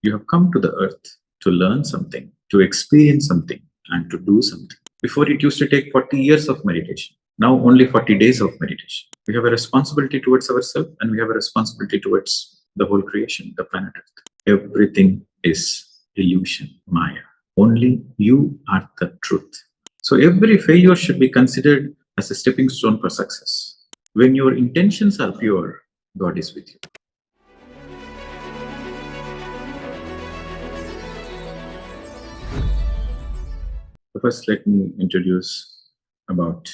You have come to the earth to learn something, to experience something, and to do something. Before, it used to take 40 years of meditation. Now, only 40 days of meditation. We have a responsibility towards ourselves, and we have a responsibility towards the whole creation, the planet Earth. Everything is illusion, Maya. Only you are the truth. So every failure should be considered as a stepping stone for success. When your intentions are pure, God is with you. First, let me introduce about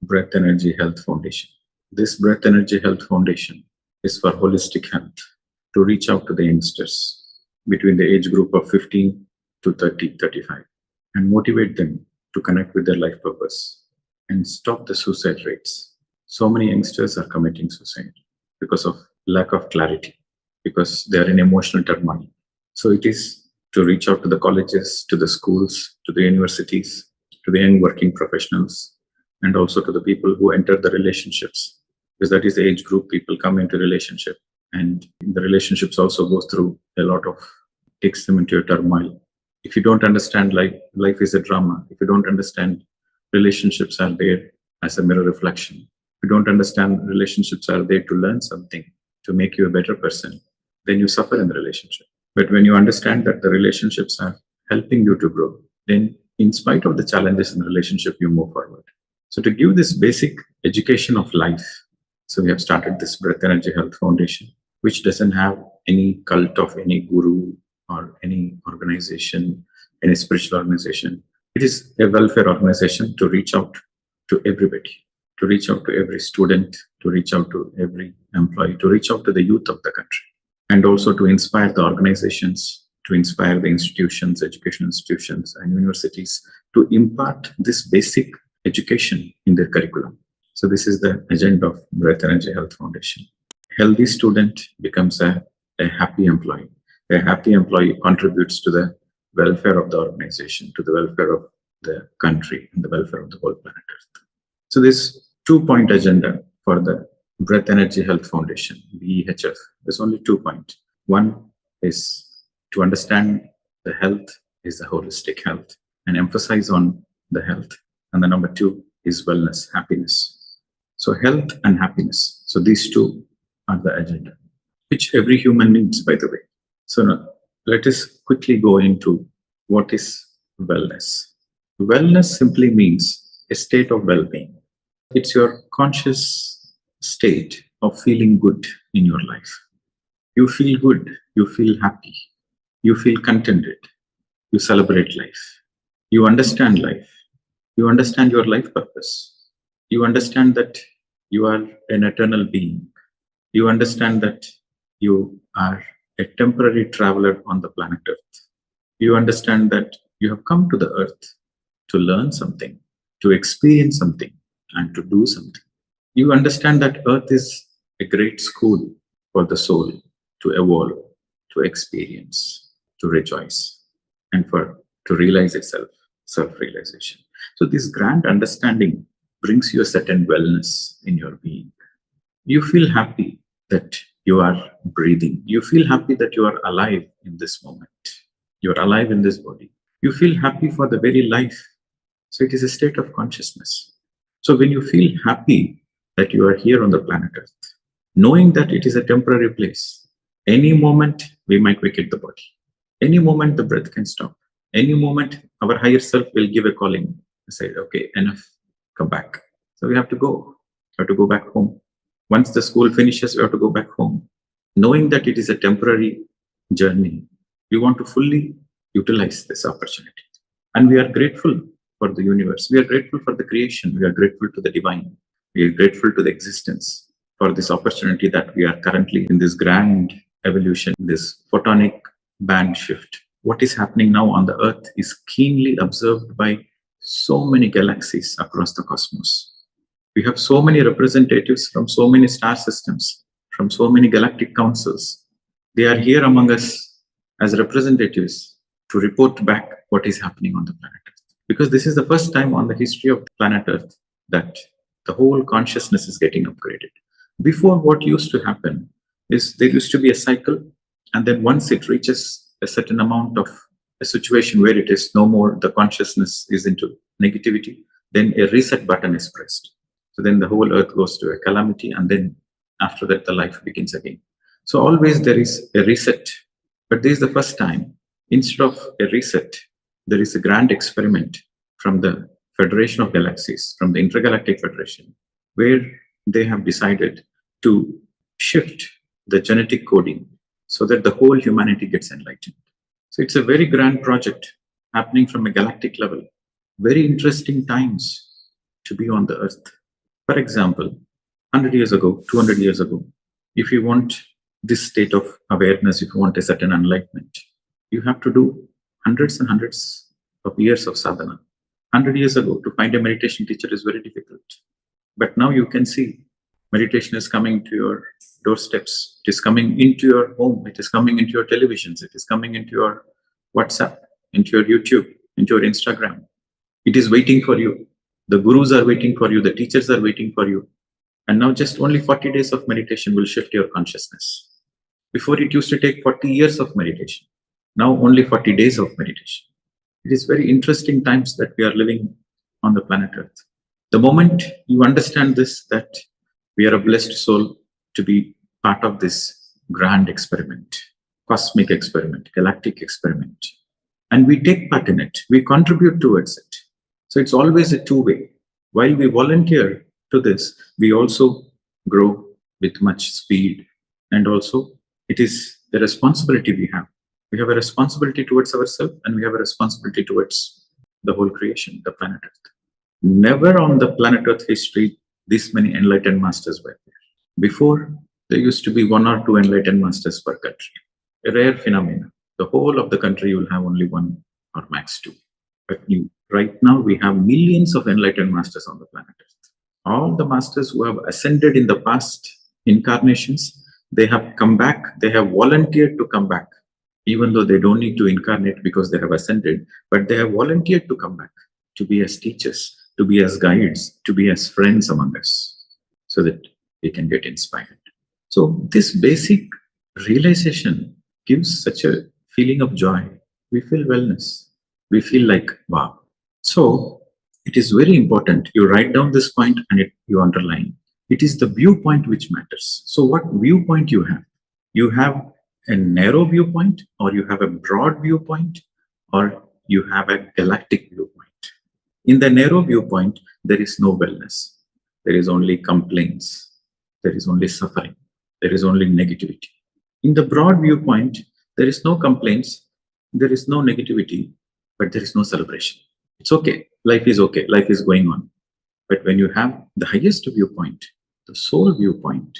Breath Energy Health Foundation. This Breath Energy Health Foundation is for holistic health, to reach out to the youngsters between the age group of 15 to 30, 35, and motivate them to connect with their life purpose and stop the suicide rates. So many youngsters are committing suicide because of lack of clarity, because they are in emotional turmoil. So it is to reach out to the colleges, to the schools, to the universities, to the young working professionals, and also to the people who enter the relationships, because that is the age group people come into relationship, and the relationships also goes through a lot of, takes them into a turmoil. If you don't understand life is a drama. If you don't understand relationships are there as a mirror reflection, if you don't understand relationships are there to learn something, to make you a better person, then you suffer in the relationship. But when you understand that the relationships are helping you to grow, then in spite of the challenges in the relationship, you move forward. So to give this basic education of life, so we have started this Breath Energy Health Foundation, which doesn't have any cult of any guru or any organization, any spiritual organization. It is a welfare organization to reach out to everybody, to reach out to every student, to reach out to every employee, to reach out to the youth of the country, and also to inspire the organizations, to inspire the institutions, education institutions and universities to impart this basic education in their curriculum. So this is the agenda of Breath Energy Health Foundation. Healthy student becomes a happy employee. A happy employee contributes to the welfare of the organization, to the welfare of the country, and the welfare of the whole planet Earth. So this 2-point agenda for the Breath Energy Health Foundation, BEHF, there's only 2 points. One is to understand the health is the holistic health and emphasize on the health. And the number 2 is wellness, happiness. So health and happiness. So these 2 are the agenda, which every human needs, by the way. So now, let us quickly go into what is wellness. Wellness simply means a state of well-being. It's your conscious state of feeling good in your life. You feel good, you feel happy, you feel contented, you celebrate life, you understand life, you understand your life purpose, you understand that you are an eternal being, you understand that you are a temporary traveler on the planet Earth, you understand that you have come to the earth to learn something, to experience something, and to do something. You understand that earth is a great school for the soul to evolve, to experience, to rejoice, and to realize itself, self-realization. So this grand understanding brings you a certain wellness in your being. You feel happy that you are breathing. You feel happy that you are alive in this moment. You're alive in this body. You feel happy for the very life. So it is a state of consciousness. So when you feel happy that you are here on the planet Earth, knowing that it is a temporary place, any moment we might vacate the body. Any moment the breath can stop. Any moment our higher self will give a calling and say, okay, enough, come back. So we have to go. We have to go back home. Once the school finishes, we have to go back home. Knowing that it is a temporary journey, we want to fully utilize this opportunity. And we are grateful for the universe. We are grateful for the creation. We are grateful to the divine. We are grateful to the existence for this opportunity that we are currently in this grand evolution, this photonic band shift. What is happening now on the earth is keenly observed by so many galaxies across the cosmos. We have so many representatives from so many star systems, from so many galactic councils. They are here among us as representatives to report back what is happening on the planet Earth. Because this is the first time on the history of the planet Earth that the whole consciousness is getting upgraded. Before, what used to happen is there used to be a cycle, and then once it reaches a certain amount of a situation where it is no more, the consciousness is into negativity, then a reset button is pressed. So then the whole earth goes to a calamity, and then after that, the life begins again. So always there is a reset. But this is the first time, instead of a reset, there is a grand experiment from the Federation of Galaxies, from the Intergalactic Federation, where they have decided to shift the genetic coding so that the whole humanity gets enlightened. So it's a very grand project happening from a galactic level. Very interesting times to be on the earth. For example, 100 years ago, 200 years ago, if you want this state of awareness, if you want a certain enlightenment, you have to do hundreds and hundreds of years of sadhana. 100 years ago, to find a meditation teacher is very difficult. But now you can see meditation is coming to your doorsteps. It is coming into your home. It is coming into your televisions. It is coming into your WhatsApp, into your YouTube, into your Instagram. It is waiting for you. The gurus are waiting for you. The teachers are waiting for you. And now just only 40 days of meditation will shift your consciousness. Before it used to take 40 years of meditation. Now only 40 days of meditation. It is very interesting times that we are living on the planet Earth. The moment you understand this, that we are a blessed soul to be part of this grand experiment, cosmic experiment, galactic experiment, and we take part in it, we contribute towards it. So it's always a two-way. While we volunteer to this, we also grow with much speed. And also, it is the responsibility we have. We have a responsibility towards ourselves, and we have a responsibility towards the whole creation, the planet Earth. Never on the planet Earth history, this many enlightened masters were there. Before, there used to be 1 or 2 enlightened masters per country. A rare phenomenon. The whole of the country will have only 1 or max 2. But right now, we have millions of enlightened masters on the planet Earth. All the masters who have ascended in the past incarnations, they have come back, they have volunteered to come back, even though they don't need to incarnate because they have ascended, but they have volunteered to come back, to be as teachers, to be as guides, to be as friends among us, so that we can get inspired. So this basic realization gives such a feeling of joy. We feel wellness. We feel like, wow. So it is very important. You write down this point and you underline. It is the viewpoint which matters. So what viewpoint you have? You have a narrow viewpoint, or you have a broad viewpoint, or you have a galactic viewpoint. In the narrow viewpoint, there is no wellness. There is only complaints. There is only suffering. There is only negativity. In the broad viewpoint, there is no complaints. There is no negativity, but there is no celebration. It's okay. Life is okay. Life is going on. But when you have the highest viewpoint, the soul viewpoint,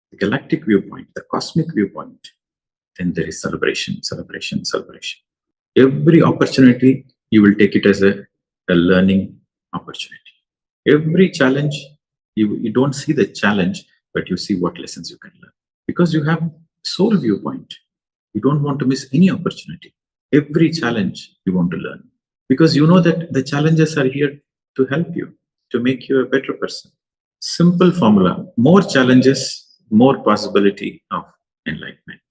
the galactic viewpoint, the cosmic viewpoint, then there is celebration, celebration, celebration. Every opportunity, you will take it as a learning opportunity. Every challenge, you don't see the challenge, but you see what lessons you can learn. Because you have soul viewpoint. You don't want to miss any opportunity. Every challenge you want to learn. Because you know that the challenges are here to help you, to make you a better person. Simple formula. More challenges, more possibility of enlightenment.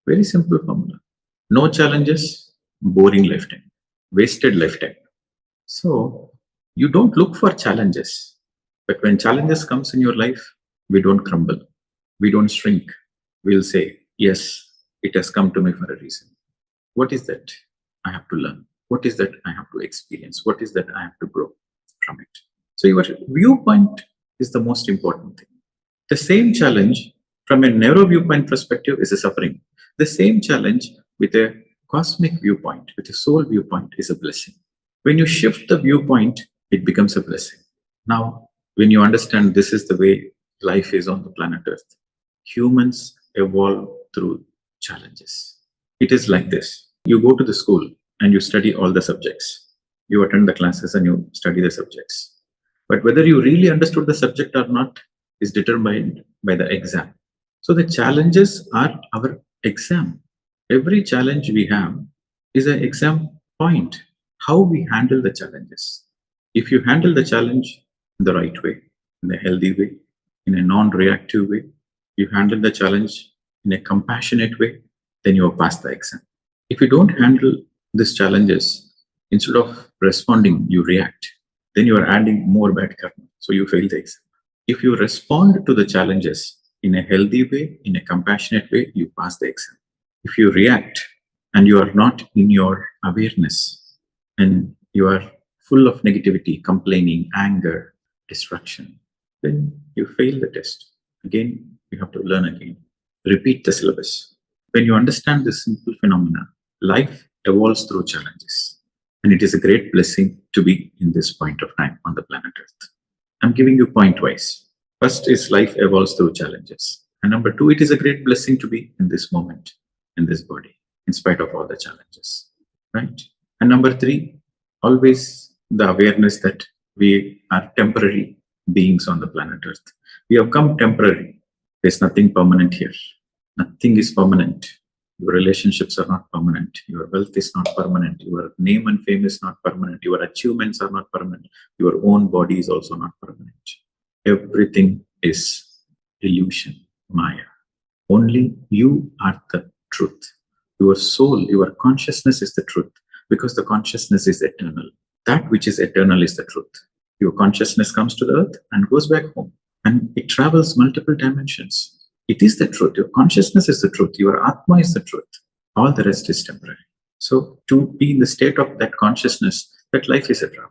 Very simple formula. No challenges, boring lifetime, wasted lifetime. So you don't look for challenges, but when challenges comes in your life, we don't crumble, we don't shrink. We'll say, yes, it has come to me for a reason. What is that I have to learn? What is that I have to experience? What is that I have to grow from it? So your viewpoint is the most important thing. The same challenge from a narrow viewpoint perspective is a suffering. The same challenge with a cosmic viewpoint, with a soul viewpoint, is a blessing. When you shift the viewpoint, it becomes a blessing. Now, when you understand this is the way life is on the planet Earth, humans evolve through challenges. It is like this. You go to the school and you study all the subjects. You attend the classes and you study the subjects. But whether you really understood the subject or not is determined by the exam. So the challenges are our exam. Every challenge we have is an exam point. How we handle the challenges. If you handle the challenge in the right way, in a healthy way, in a non-reactive way, you handle the challenge in a compassionate way, then you have passed the exam. If you don't handle these challenges, instead of responding, you react, then you are adding more bad karma. So you fail the exam. If you respond to the challenges in a healthy way, in a compassionate way, you pass the exam. If you react and you are not in your awareness and you are full of negativity, complaining, anger, destruction, then you fail the test. Again, you have to learn again. Repeat the syllabus. When you understand this simple phenomena, life evolves through challenges. And it is a great blessing to be in this point of time on the planet Earth. I'm giving you point wise. First is life evolves through challenges. And number two, it is a great blessing to be in this moment, in this body, in spite of all the challenges. Right? And number three, always the awareness that we are temporary beings on the planet Earth. We have come temporary. There's nothing permanent here. Nothing is permanent. Your relationships are not permanent. Your wealth is not permanent. Your name and fame is not permanent. Your achievements are not permanent. Your own body is also not permanent. Everything is illusion, Maya. Only you are the truth. Your soul, your consciousness is the truth, because the consciousness is eternal. That which is eternal is the truth. Your consciousness comes to the earth and goes back home, and it travels multiple dimensions. It is the truth. Your consciousness is the truth. Your Atma is the truth. All the rest is temporary. So to be in the state of that consciousness, that life is a drama.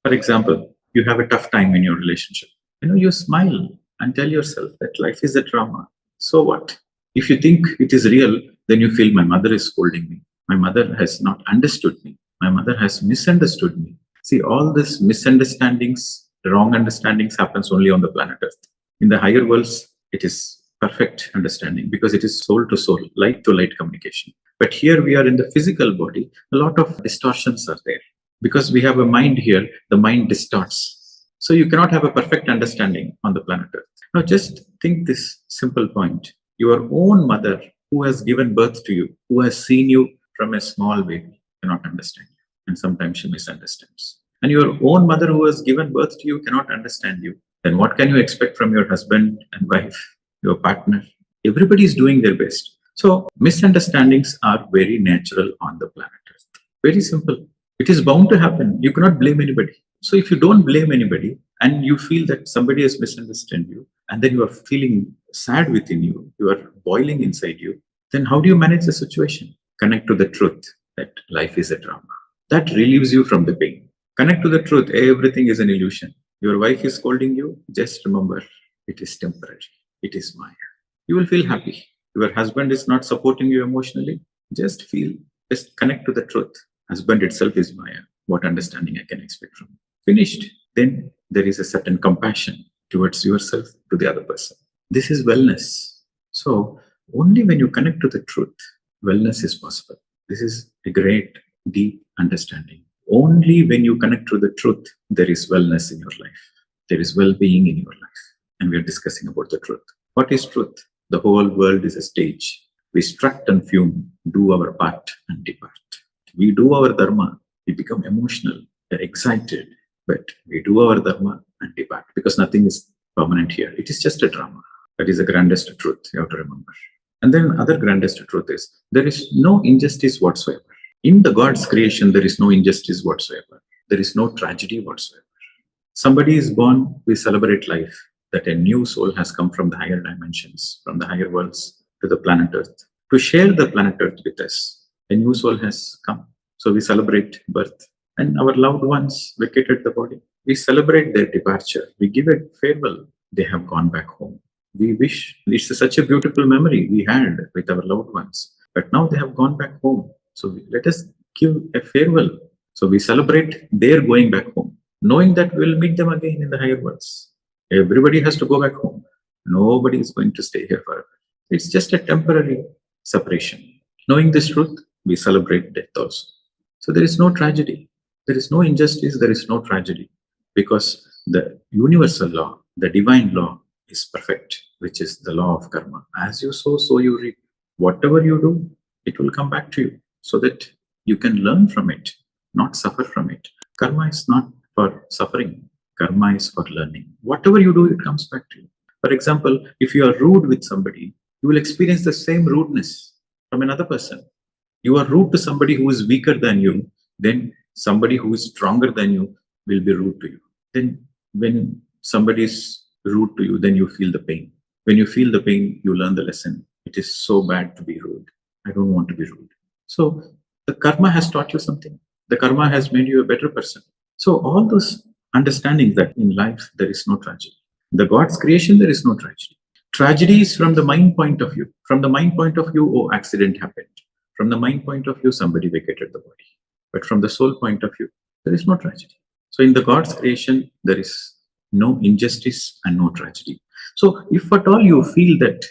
For example, you have a tough time in your relationship. You smile and tell yourself that life is a drama. So what? If you think it is real, then you feel my mother is scolding me. My mother has not understood me. My mother has misunderstood me. See, all these misunderstandings, wrong understandings happens only on the planet Earth. In the higher worlds, it is perfect understanding because it is soul to soul, light to light communication. But here we are in the physical body, a lot of distortions are there. Because we have a mind here, the mind distorts. So you cannot have a perfect understanding on the planet Earth. Now just think this simple point. Your own mother who has given birth to you, who has seen you from a small baby, cannot understand you. And sometimes she misunderstands. And your own mother who has given birth to you cannot understand you. Then what can you expect from your husband and wife, your partner? Everybody is doing their best. So misunderstandings are very natural on the planet Earth. Very simple. It is bound to happen. You cannot blame anybody. So if you don't blame anybody and you feel that somebody has misunderstood you, and then you are feeling sad within you, you are boiling inside you, then how do you manage the situation? Connect to the truth that life is a drama. That relieves you from the pain. Connect to the truth. Everything is an illusion. Your wife is scolding you. Just remember, it is temporary. It is Maya. You will feel happy. Your husband is not supporting you emotionally. Just connect to the truth. Husband itself is Maya. What understanding I can expect from you? Finished. Then there is a certain compassion towards yourself, to the other person. This is wellness. So only when you connect to the truth, wellness is possible. This is a great, deep understanding. Only when you connect to the truth, there is wellness in your life. There is well-being in your life. And we are discussing about the truth. What is truth? The whole world is a stage. We strut and fume, do our part and depart. We do our dharma, we become emotional, we're excited, but we do our dharma and depart because nothing is permanent here. It is just a drama. That is the grandest truth you have to remember. And then other grandest truth is there is no injustice whatsoever. In the God's creation, there is no injustice whatsoever. There is no tragedy whatsoever. Somebody is born, we celebrate life, that a new soul has come from the higher dimensions, from the higher worlds to the planet Earth, to share the planet Earth with us. A new soul has come. So we celebrate birth. And our loved ones vacated the body. We celebrate their departure. We give a farewell. They have gone back home. We wish, it's such a beautiful memory we had with our loved ones. But now they have gone back home. So let us give a farewell. So we celebrate their going back home, knowing that we'll meet them again in the higher worlds. Everybody has to go back home. Nobody is going to stay here forever. It's just a temporary separation. Knowing this truth, we celebrate death also. So there is no tragedy. There is no injustice. There is no tragedy. Because the universal law, the divine law is perfect, which is the law of karma. As you sow, so you reap. Whatever you do, it will come back to you so that you can learn from it, not suffer from it. Karma is not for suffering. Karma is for learning. Whatever you do, it comes back to you. For example, if you are rude with somebody, you will experience the same rudeness from another person. You are rude to somebody who is weaker than you, then somebody who is stronger than you will be rude to you. Then when somebody is rude to you, then you feel the pain. When you feel the pain, you learn the lesson. It is so bad to be rude. I don't want to be rude. So the karma has taught you something. The karma has made you a better person. So all those understanding that in life there is no tragedy. The God's creation, there is no tragedy. Tragedy is from the mind point of view. From the mind point of view, oh, accident happened. From the mind point of view, somebody vacated the body. But from the soul point of view, there is no tragedy. So in the God's creation, there is no injustice and no tragedy. So if at all you feel that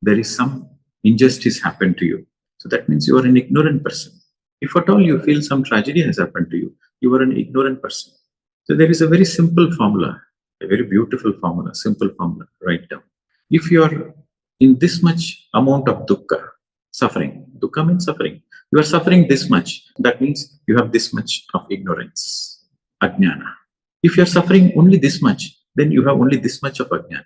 there is some injustice happened to you, so that means you are an ignorant person. If at all you feel some tragedy has happened to you, you are an ignorant person. So there is a very simple formula, a very beautiful formula, simple formula, write down. If you are in this much amount of dukkha, suffering, dukkha means suffering, you are suffering this much, that means you have this much of ignorance, ajnana. If you are suffering only this much, then you have only this much of ajnana,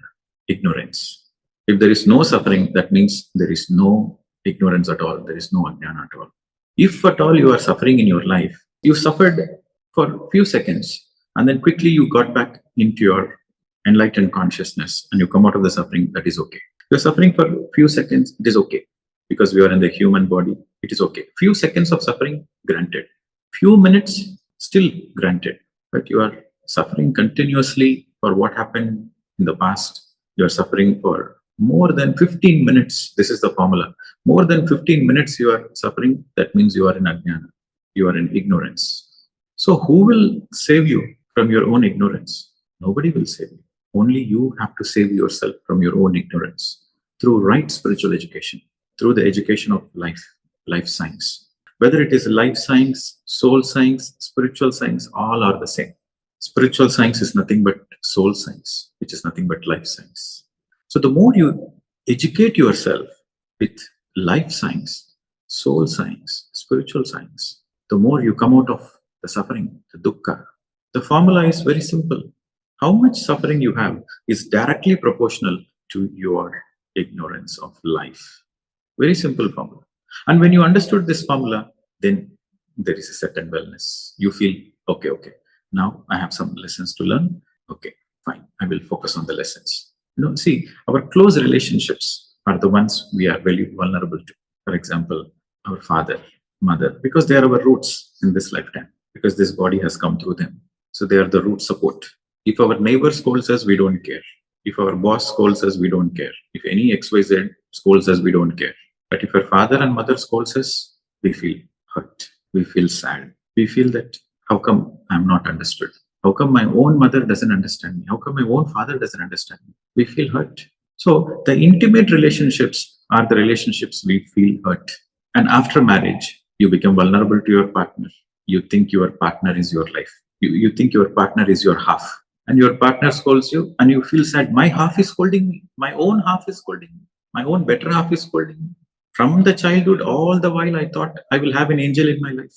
ignorance. If there is no suffering, that means there is no ignorance at all, there is no ajnana at all. If at all you are suffering in your life, you suffered for a few seconds and then quickly you got back into your enlightened consciousness and you come out of the suffering, that is okay. You're suffering for a few seconds, it is okay. Because we are in the human body, it is okay. Few seconds of suffering, granted. Few minutes, still granted. But you are suffering continuously for what happened in the past. You are suffering for more than 15 minutes. This is the formula. More than 15 minutes you are suffering, that means you are in ajnana. You are in ignorance. So who will save you from your own ignorance? Nobody will save you. Only you have to save yourself from your own ignorance through right spiritual education, through the education of life science. Whether it is life science, soul science, spiritual science, all are the same. Spiritual science is nothing but soul science, which is nothing but life science. So the more you educate yourself with life science, soul science, spiritual science, the more you come out of the suffering, the dukkha. The formula is very simple. How much suffering you have is directly proportional to your ignorance of life. Very simple formula. And when you understood this formula, then there is a certain wellness. You feel, okay, now I have some lessons to learn. Okay, fine. I will focus on the lessons. See, our close relationships are the ones we are very vulnerable to. For example, our father, mother, because they are our roots in this lifetime, because this body has come through them. So they are the root support. If our neighbor scolds us, we don't care. If our boss scolds us, we don't care. If any XYZ scolds us, we don't care. But if our father and mother scolds us, we feel hurt. We feel sad. We feel that, how come I'm not understood? How come my own mother doesn't understand me? How come my own father doesn't understand me? We feel hurt. So the intimate relationships are the relationships we feel hurt. And after marriage, you become vulnerable to your partner. You think your partner is your life. You think your partner is your half. And your partner scolds you and you feel sad. My half is scolding me. My own half is scolding me. My own better half is scolding me. From the childhood, all the while I thought I will have an angel in my life.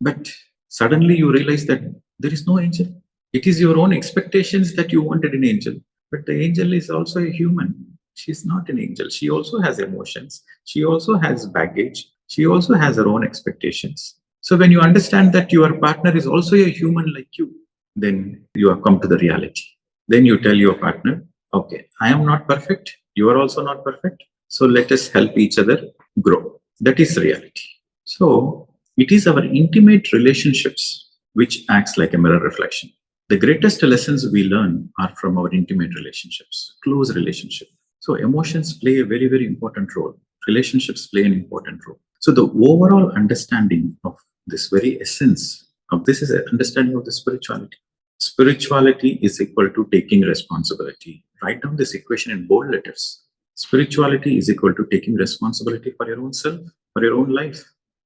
But suddenly you realize that there is no angel. It is your own expectations that you wanted an angel. But the angel is also a human. She is not an angel. She also has emotions. She also has baggage. She also has her own expectations. So when you understand that your partner is also a human like you, then you have come to the reality. Then you tell your partner, okay, I am not perfect. You are also not perfect. So let us help each other grow. That is reality. So it is our intimate relationships which acts like a mirror reflection. The greatest lessons we learn are from our intimate relationships, close relationship. So emotions play a very, very important role. Relationships play an important role. So the overall understanding of this very essence of this is an understanding of the spirituality. Spirituality is equal to taking responsibility. Write down this equation in bold letters. Spirituality is equal to taking responsibility for your own self, for your own life.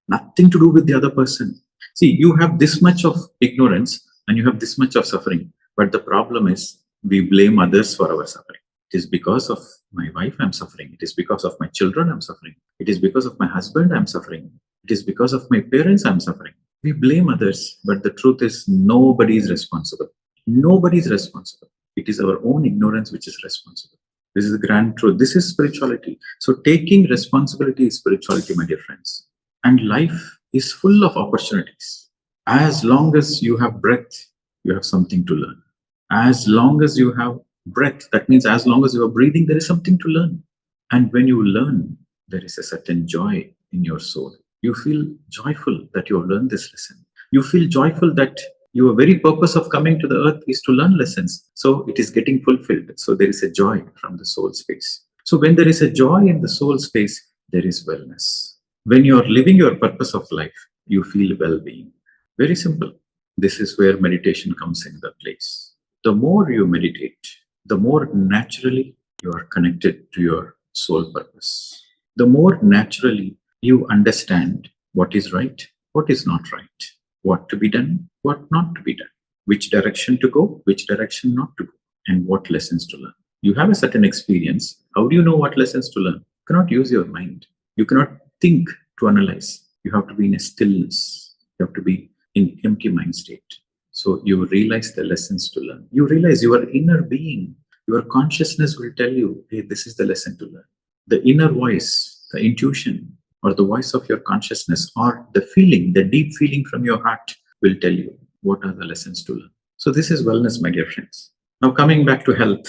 Nothing to do with the other person. See, you have this much of ignorance and you have this much of suffering. But the problem is we blame others for our suffering. It is because of my wife I'm suffering. It is because of my children I'm suffering. It is because of my husband I'm suffering. It is because of my parents I'm suffering. We blame others, but the truth is nobody is responsible. Nobody is responsible. It is our own ignorance which is responsible. This is the grand truth. This is spirituality. So taking responsibility is spirituality, my dear friends. And life is full of opportunities. As long as you have breath, you have something to learn. As long as you have breath, that means as long as you are breathing, there is something to learn. And when you learn, there is a certain joy in your soul. You feel joyful that you have learned this lesson. You feel joyful that your very purpose of coming to the earth is to learn lessons. So it is getting fulfilled. So there is a joy from the soul space. So when there is a joy in the soul space, there is wellness. When you are living your purpose of life, you feel well being. Very simple. This is where meditation comes in the place. The more you meditate, the more naturally you are connected to your soul purpose. The more naturally you understand what is right, what is not right, what to be done, what not to be done, which direction to go, which direction not to go, and what lessons to learn. You have a certain experience. How do you know what lessons to learn? You cannot use your mind. You cannot think to analyze. You have to be in a stillness. You have to be in empty mind state. So you realize the lessons to learn. You realize your inner being, your consciousness will tell you, hey, this is the lesson to learn. The inner voice, the intuition, or the voice of your consciousness, or the feeling, the deep feeling from your heart will tell you what are the lessons to learn. So this is wellness, my dear friends. Now coming back to health.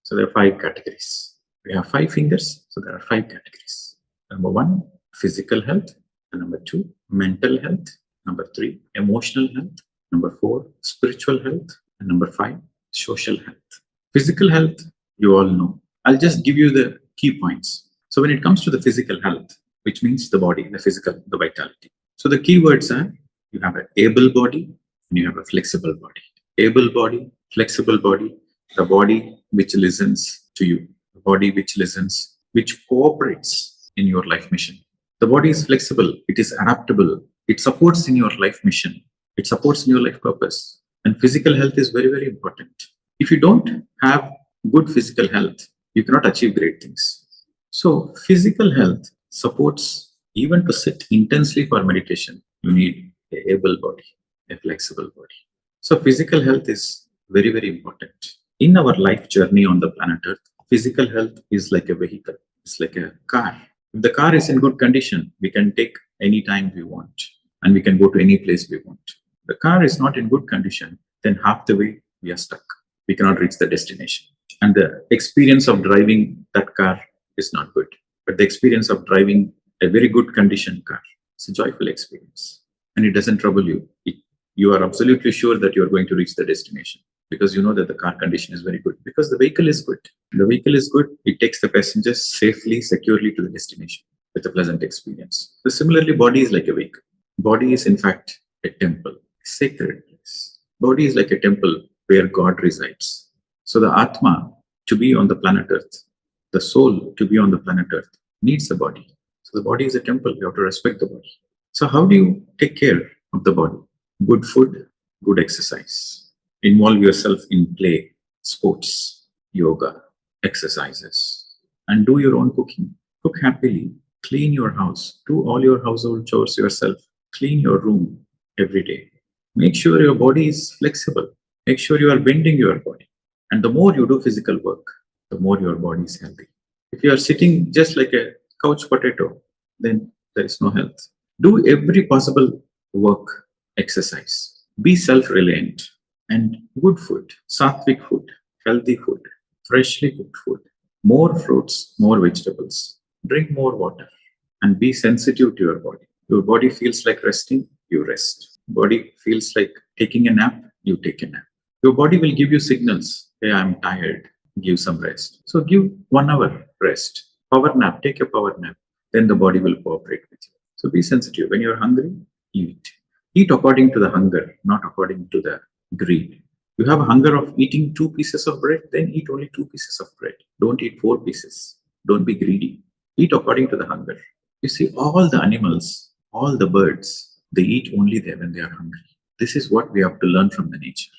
So there are 5 categories. We have 5 fingers, so there are 5 categories. Number 1, physical health. And number 2, mental health. Number 3, emotional health. Number 4, spiritual health. And number 5, social health. Physical health, you all know. I'll just give you the key points. So when it comes to the physical health, which means the body, the physical, the vitality. So the key words are, you have an able body and you have a flexible body. Able body, flexible body, the body which listens to you, the body which listens, which cooperates in your life mission. The body is flexible, it is adaptable, it supports in your life mission, it supports in your life purpose. And physical health is very, very important. If you don't have good physical health, you cannot achieve great things. So physical health supports, even to sit intensely for meditation, you need an able body, a flexible body. So physical health is very, very important. In our life journey on the planet Earth, physical health is like a vehicle. It's like a car. If the car is in good condition, we can take any time we want and we can go to any place we want. The car is not in good condition, then half the way we are stuck. We cannot reach the destination. And the experience of driving that car is not good. But the experience of driving a very good condition car, it's a joyful experience. And it doesn't trouble you. You are absolutely sure that you are going to reach the destination because you know that the car condition is very good. Because the vehicle is good. The vehicle is good. It takes the passengers safely, securely to the destination with a pleasant experience. So similarly, body is like a vehicle. Body is in fact a temple, a sacred place. Body is like a temple where God resides. So the Atma, to be on the planet Earth, the soul to be on the planet Earth, needs a body. So the body is a temple. You have to respect the body. So how do you take care of the body? Good food, good exercise. Involve yourself in play, sports, yoga, exercises, and do your own cooking. Cook happily. Clean your house. Do all your household chores yourself. Clean your room every day. Make sure your body is flexible. Make sure you are bending your body. And the more you do physical work, the more your body is healthy. If you are sitting just like a couch potato, then there is no health. Do every possible work, exercise. Be self-reliant and good food, sattvic food, healthy food, freshly cooked food, more fruits, more vegetables. Drink more water and be sensitive to your body. Your body feels like resting, you rest. Body feels like taking a nap, you take a nap. Your body will give you signals. Hey, I'm tired. Give some rest. So give 1 hour rest. Power nap. Take a power nap. Then the body will cooperate with you. So be sensitive. When you're hungry, eat. Eat according to the hunger, not according to the greed. You have a hunger of eating 2 pieces of bread, then eat only 2 pieces of bread. Don't eat 4 pieces. Don't be greedy. Eat according to the hunger. You see, all the animals, all the birds, they eat only there when they are hungry. This is what we have to learn from the nature.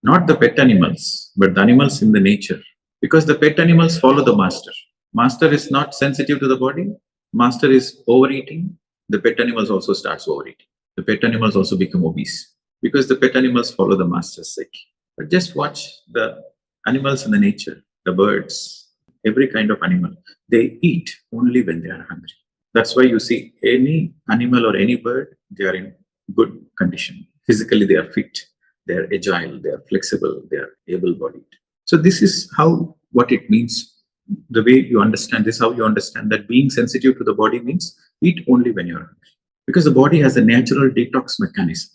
Not the pet animals, but the animals in the nature. Because the pet animals follow the master. Master is not sensitive to the body. Master is overeating. The pet animals also starts overeating. The pet animals also become obese. Because the pet animals follow the master's psyche. But just watch the animals in the nature, the birds, every kind of animal. They eat only when they are hungry. That's why you see any animal or any bird, they are in good condition. Physically, they are fit, they are agile, they are flexible, they are able bodied. So, this is how what it means. The way you understand this, how you understand that being sensitive to the body means eat only when you're hungry. Because the body has a natural detox mechanism.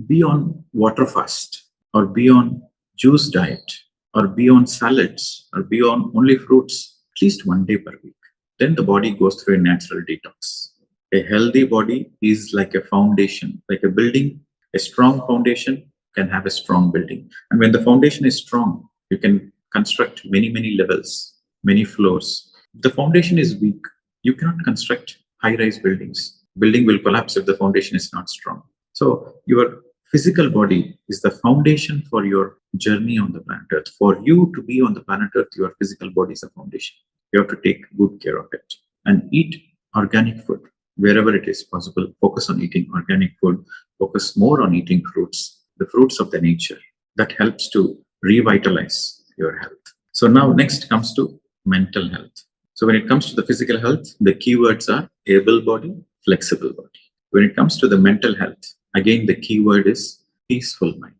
Be on water fast, or be on juice diet, or be on salads, or be on only fruits at least 1 day per week. Then the body goes through a natural detox. A healthy body is like a foundation, like a building. A strong foundation can have a strong building. And when the foundation is strong, you can construct many, many levels, many floors. If the foundation is weak, you cannot construct high rise buildings. Building will collapse if the foundation is not strong. So, your physical body is the foundation for your journey on the planet Earth. For you to be on the planet Earth, your physical body is a foundation. You have to take good care of it and eat organic food wherever it is possible. Focus on eating organic food, focus more on eating fruits, the fruits of the nature. That helps to revitalize your health. So, now next comes to mental health. So, when it comes to the physical health, the keywords are able body, flexible body. When it comes to the mental health, again, the keyword is peaceful mind,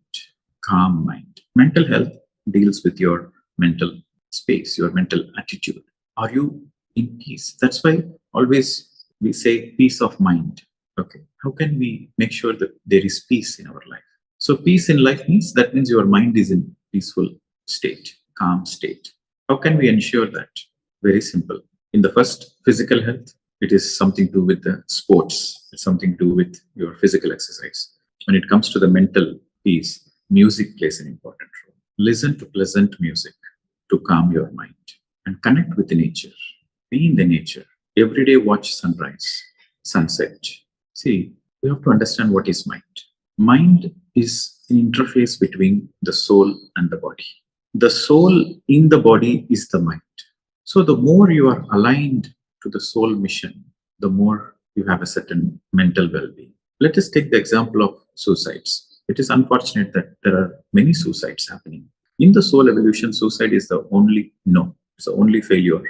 calm mind. Mental health deals with your mental space, your mental attitude. Are you in peace? That's why always we say peace of mind. Okay. How can we make sure that there is peace in our life? So, peace in life means that means your mind is in peaceful state, calm state. How can we ensure that? Very simple. In the first, physical health, it is something to do with the sports, it's something to do with your physical exercise. When it comes to the mental peace, music plays an important role. Listen to pleasant music to calm your mind and connect with the nature. Be in the nature. Every day, watch sunrise, sunset. See, we have to understand what is mind. Mind is an interface between the soul and the body. The soul in the body is the mind. So, the more you are aligned to the soul mission, the more you have a certain mental well being. Let us take the example of suicides. It is unfortunate that there are many suicides happening. In the soul evolution, suicide is the only no, it's the only failure.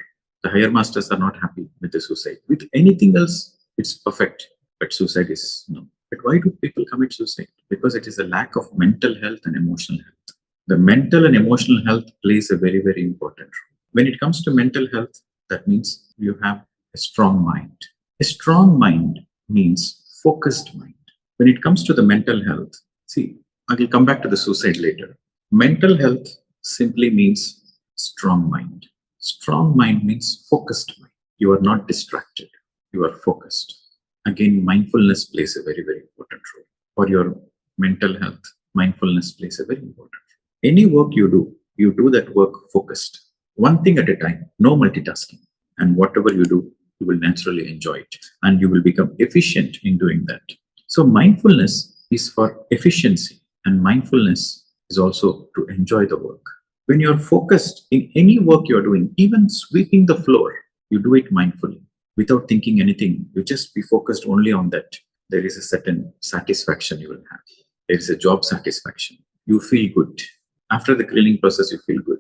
The higher masters are not happy with the suicide. With anything else, it's perfect, but suicide is no. But why do people commit suicide? Because it is a lack of mental health and emotional health. The mental and emotional health plays a very, very important role. When it comes to mental health, that means you have a strong mind. A strong mind means focused mind. When it comes to the mental health, see, I will come back to the suicide later. Mental health simply means strong mind. Strong mind means focused mind. You are not distracted, you are focused. Again, mindfulness plays a very, very important role. For your mental health, mindfulness plays a very important role. Any work you do that work focused. One thing at a time, no multitasking. And whatever you do, you will naturally enjoy it and you will become efficient in doing that. So, mindfulness is for efficiency, and mindfulness is also to enjoy the work. When you're focused in any work you're doing, even sweeping the floor, you do it mindfully without thinking anything. You just be focused only on that. There is a certain satisfaction you will have. There is a job satisfaction. You feel good. After the cleaning process, you feel good.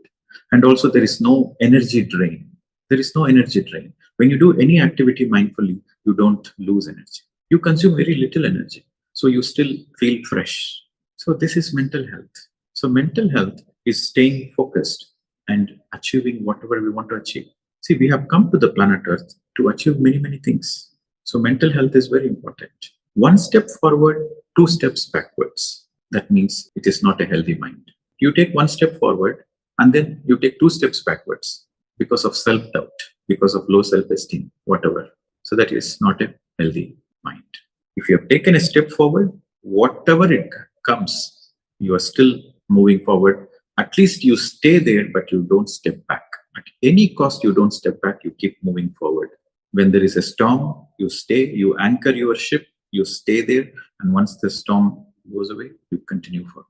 And also, there is no energy drain. There is no energy drain. When you do any activity mindfully, you don't lose energy. You consume very little energy. So you still feel fresh. So this is mental health. So mental health is staying focused and achieving whatever we want to achieve. See, we have come to the planet Earth to achieve many, many things. So mental health is very important. One step forward, two steps backwards. That means it is not a healthy mind. You take one step forward and then you take two steps backwards because of self doubt, because of low self esteem, whatever. So that is not a healthy mind. If you have taken a step forward, whatever it comes, you are still moving forward. At least you stay there, but you don't step back. At any cost, you don't step back, you keep moving forward. When there is a storm, you stay, you anchor your ship, you stay there, and once the storm goes away, you continue forward,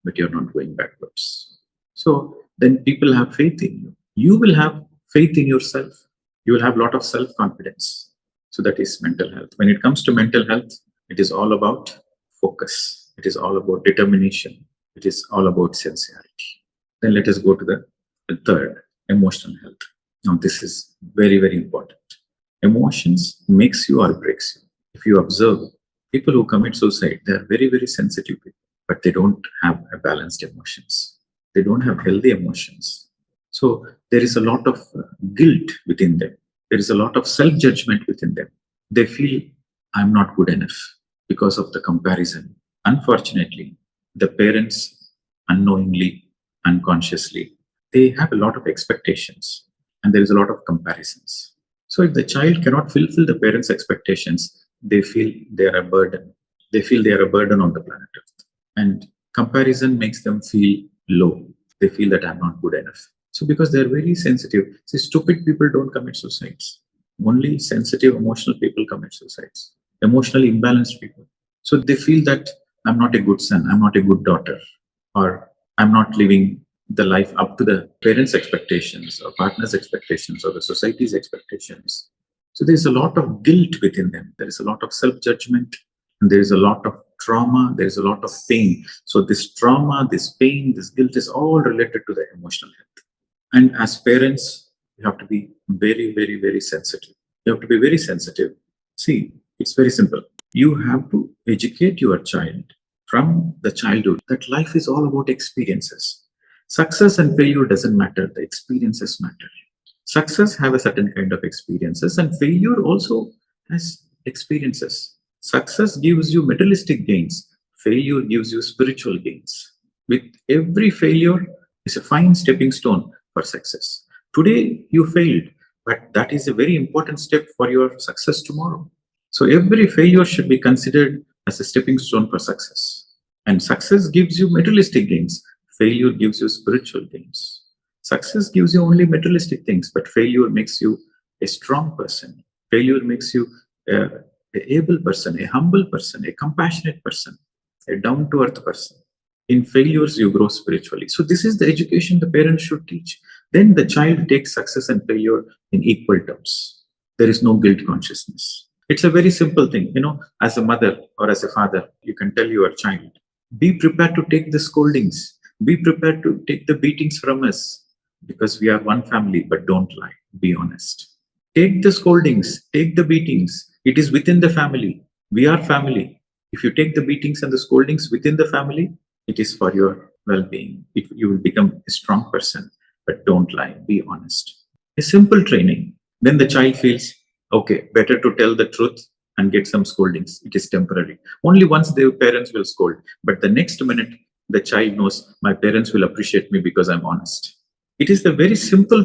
but you're not going backwards. So then people have faith in you. You will have faith in yourself. You will have a lot of self confidence. So that is mental health. When it comes to mental health, it is all about focus. It is all about determination. It is all about sincerity. Then let us go to the third, emotional health. Now, this is very, very important. Emotions makes you or breaks you. If you observe people who commit suicide, they are very, very sensitive people, but they don't have a balanced emotions. They don't have healthy emotions. So there is a lot of guilt within them. There is a lot of self-judgment within them. They feel I'm not good enough because of the comparison. Unfortunately, the parents unknowingly, unconsciously, they have a lot of expectations and there is a lot of comparisons. So if the child cannot fulfill the parents' expectations, they feel they are a burden. They feel they are a burden on the planet Earth. And comparison makes them feel low. They feel that I'm not good enough. So because they're very sensitive, see, stupid people don't commit suicides. Only sensitive, emotional people commit suicides. Emotionally imbalanced people. So they feel that I'm not a good son, I'm not a good daughter, or I'm not living the life up to the parents' expectations or partners' expectations or the society's expectations. So there's a lot of guilt within them. There is a lot of self-judgment, and there is a lot of trauma. There is a lot of pain. So this trauma, this pain, this guilt is all related to the emotional health. And as parents, you have to be very, very, very sensitive. You have to be very sensitive. See, it's very simple. You have to educate your child from the childhood that life is all about experiences. Success and failure doesn't matter, the experiences matter. Success have a certain kind of experiences and failure also has experiences. Success gives you materialistic gains, failure gives you spiritual gains. With every failure is a fine stepping stone for success. Today you failed, but that is a very important step for your success tomorrow. So every failure should be considered as a stepping stone for success. And success gives you materialistic gains, failure gives you spiritual gains. Success gives you only materialistic things, but failure makes you a strong person. Failure makes you a, a able person, a humble person, a compassionate person, a down to earth person. In failures, you grow spiritually. So, this is the education the parents should teach. Then the child takes success and failure in equal terms. There is no guilt consciousness. It's a very simple thing. As a mother or as a father, you can tell your child, be prepared to take the scoldings, be prepared to take the beatings from us because we are one family, but don't lie, be honest. Take the scoldings, take the beatings. It is within the family. We are family. If you take the beatings and the scoldings within the family, it is for your well being. You will become a strong person, but don't lie, be honest. A simple training. Then the child feels, okay, better to tell the truth and get some scoldings. It is temporary. Only once their parents will scold. But the next minute, the child knows my parents will appreciate me because I'm honest. It is the very simple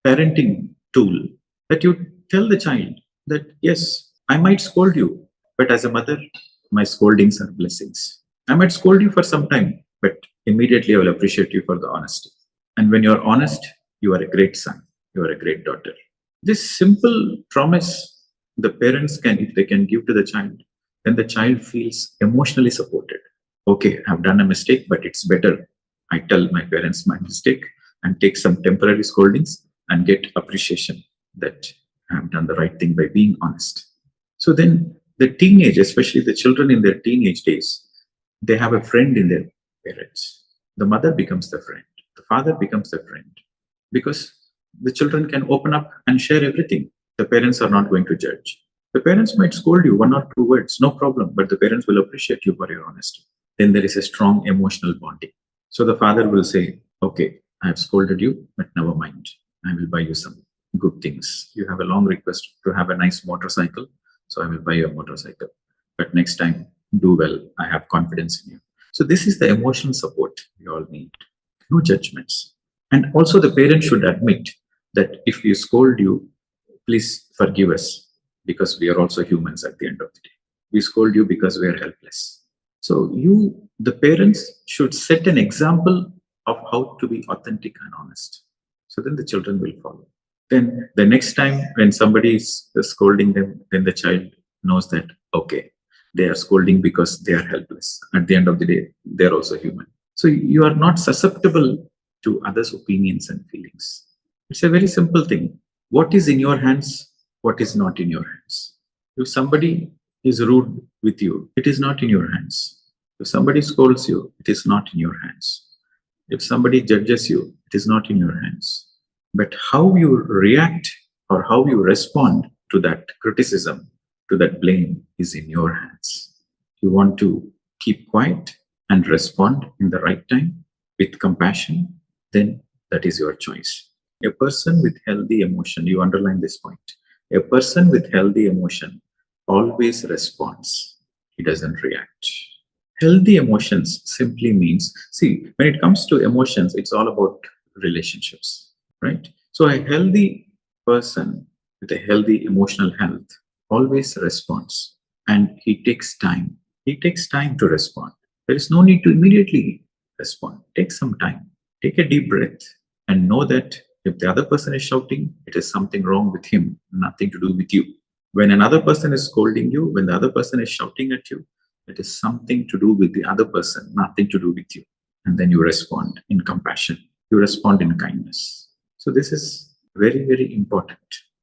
parenting tool that you tell the child that, yes, I might scold you, but as a mother, my scoldings are blessings. I might scold you for some time, but immediately I will appreciate you for the honesty. And when you're honest, you are a great son, you are a great daughter. This simple promise the parents can, if they can give to the child, then the child feels emotionally supported. Okay, I've done a mistake, but it's better I tell my parents my mistake and take some temporary scoldings and get appreciation that I have done the right thing by being honest. So then the teenage, especially the children in their teenage days, they have a friend in their parents. The mother becomes the friend, the father becomes the friend, because the children can open up and share everything. The parents are not going to judge. The parents might scold you one or two words, no problem, but the parents will appreciate you for your honesty. Then there is a strong emotional bonding. So the father will say, okay, I have scolded you, but never mind. I will buy you some good things. You have a long request to have a nice motorcycle, so I will buy you a motorcycle. But next time, do well. I have confidence in you. So this is the emotional support we all need. No judgments. And also the parent should admit that if we scold you, please forgive us because we are also humans at the end of the day. We scold you because we are helpless. So the parents should set an example of how to be authentic and honest. So then the children will follow. Then the next time when somebody is scolding them, then the child knows that, okay, they are scolding because they are helpless. At the end of the day, they're also human. So you are not susceptible to others' opinions and feelings. It's a very simple thing. What is in your hands? What is not in your hands? If somebody is rude with you, it is not in your hands. If somebody scolds you, it is not in your hands. If somebody judges you, it is not in your hands. But how you react or how you respond to that criticism, to that blame is in your hands. You want to keep quiet and respond in the right time with compassion, then that is your choice. A person with healthy emotion, you underline this point, a person with healthy emotion always responds, he doesn't react. Healthy emotions simply means, see, when it comes to emotions, it's all about relationships, right? So a healthy person with a healthy emotional health always responds, and he takes time. He takes time to respond. There is no need to immediately respond. Take some time. Take a deep breath and know that if the other person is shouting, it is something wrong with him, nothing to do with you. When another person is scolding you, when the other person is shouting at you, it is something to do with the other person, nothing to do with you. And then you respond in compassion. You respond in kindness. So this is very, very important.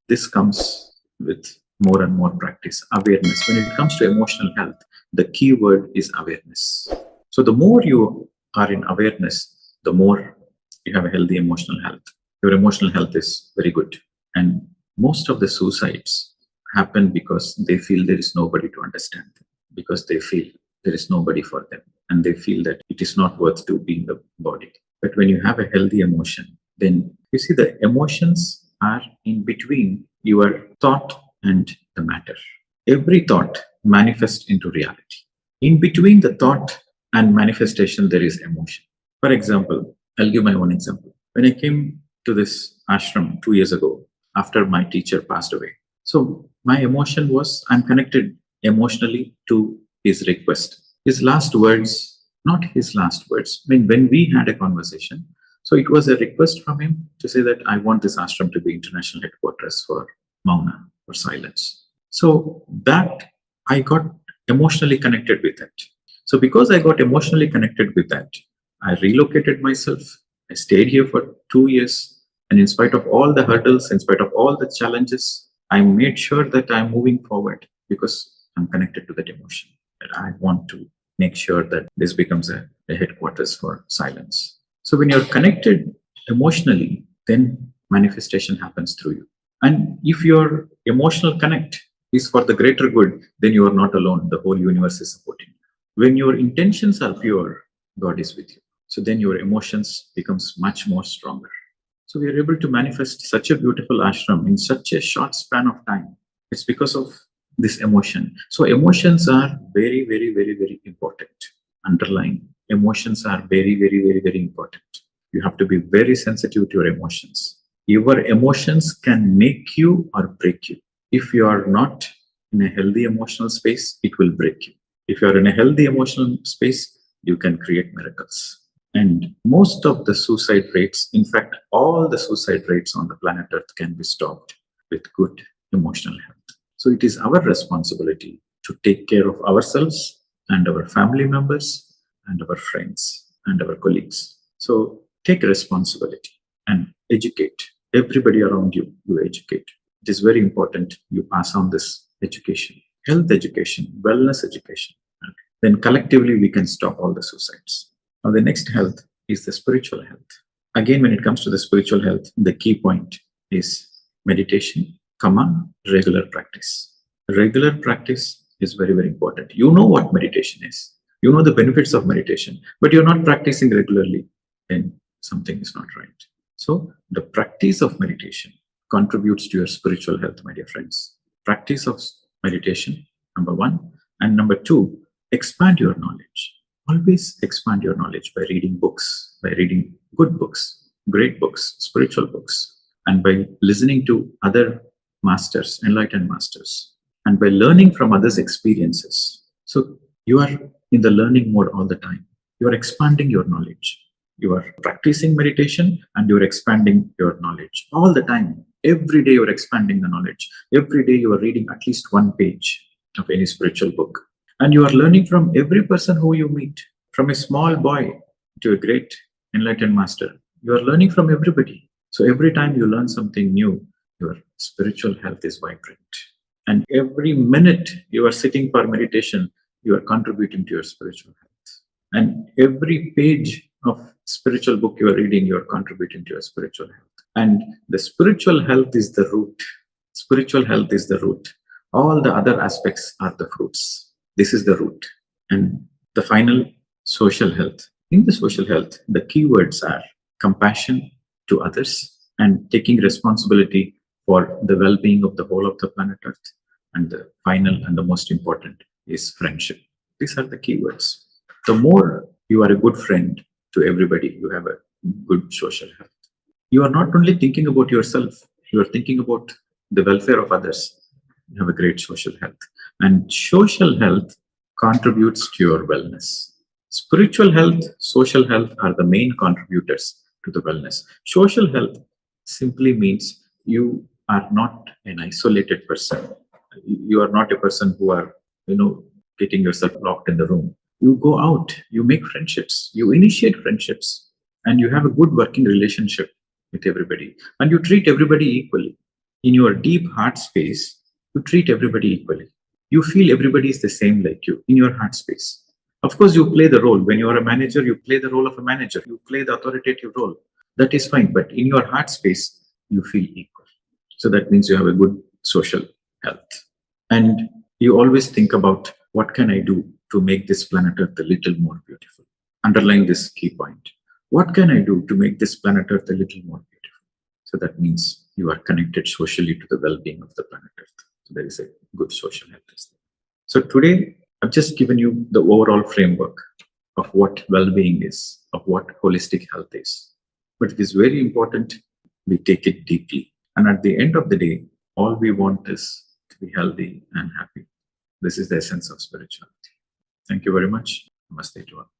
This comes with more and more practice, awareness. When it comes to emotional health, the key word is awareness. So the more you are in awareness, the more you have a healthy emotional health. Your emotional health is very good. And most of the suicides happen because they feel there is nobody to understand them, because they feel there is nobody for them, and they feel that it is not worth to be in the body. But when you have a healthy emotion, then you see the emotions are in between your thought and the matter. Every thought manifests into reality. In between the thought and manifestation, there is emotion. For example, I'll give my own example. When I came to this ashram 2 years ago, after my teacher passed away, so my emotion was I'm connected emotionally to his request. His last words, not his last words, I mean, when we had a conversation, so it was a request from him to say that I want this ashram to be international headquarters for Mauna, for silence. So that I got emotionally connected with that. So because I got emotionally connected with that, I relocated myself. I stayed here for 2 years. And in spite of all the hurdles, in spite of all the challenges, I made sure that I'm moving forward because I'm connected to that emotion. And I want to make sure that this becomes a headquarters for silence. So when you're connected emotionally, then manifestation happens through you. And if your emotional connect is for the greater good, then you are not alone. The whole universe is supporting you. When your intentions are pure, God is with you. So then your emotions becomes much more stronger. So we are able to manifest such a beautiful ashram in such a short span of time. It's because of this emotion. So emotions are very, very, very, very important. Underlying emotions are very, very, very, very important. You have to be very sensitive to your emotions. Your emotions can make you or break you. If you are not in a healthy emotional space, it will break you. If you are in a healthy emotional space, you can create miracles. And most of the suicide rates, in fact, all the suicide rates on the planet Earth can be stopped with good emotional health. So it is our responsibility to take care of ourselves and our family members and our friends and our colleagues. So take responsibility and educate everybody around you. You educate. It is very important you pass on this education, health education, wellness education. Then collectively we can stop all the suicides. Now, the next health is the spiritual health. Again, when it comes to the spiritual health, the key point is meditation, regular practice. Regular practice is very, very important. You know what meditation is. You know the benefits of meditation, but you're not practicing regularly, then something is not right. So, the practice of meditation contributes to your spiritual health, my dear friends. Practice of meditation, number one. And number two, expand your knowledge. Always expand your knowledge by reading books, by reading good books, great books, spiritual books, and by listening to other masters, enlightened masters, and by learning from others' experiences. So you are in the learning mode all the time. You are expanding your knowledge. You are practicing meditation and you are expanding your knowledge all the time. Every day you are expanding the knowledge. Every day you are reading at least one page of any spiritual book. And you are learning from every person who you meet, from a small boy to a great enlightened master. You are learning from everybody. So every time you learn something new, your spiritual health is vibrant. And every minute you are sitting for meditation, you are contributing to your spiritual health. And every page of spiritual book you are reading, you are contributing to your spiritual health. And the spiritual health is the root. Spiritual health is the root. All the other aspects are the fruits. This is the root. And the final, social health. In the social health, the keywords are compassion to others and taking responsibility for the well being of the whole of the planet Earth. And the final and the most important is friendship. These are the keywords. The more you are a good friend to everybody, you have a good social health. You are not only thinking about yourself, you are thinking about the welfare of others. You have a great social health. And social health contributes to your wellness. Spiritual health, social health are the main contributors to the wellness. Social health simply means you are not an isolated person. You are not a person who are, getting yourself locked in the room. You go out, you make friendships, you initiate friendships, and you have a good working relationship with everybody. And you treat everybody equally. In your deep heart space, you treat everybody equally. You feel everybody is the same like you in your heart space. Of course, you play the role. When you are a manager, you play the role of a manager. You play the authoritative role. That is fine. But in your heart space, you feel equal. So that means you have a good social health. And you always think about what can I do to make this planet Earth a little more beautiful. Underline this key point. What can I do to make this planet Earth a little more beautiful? So that means you are connected socially to the well-being of the planet Earth. So there is a good social health. So today, I've just given you the overall framework of what well-being is, of what holistic health is. But it is very important we take it deeply. And at the end of the day, all we want is to be healthy and happy. This is the essence of spirituality. Thank you very much. Namaste to all.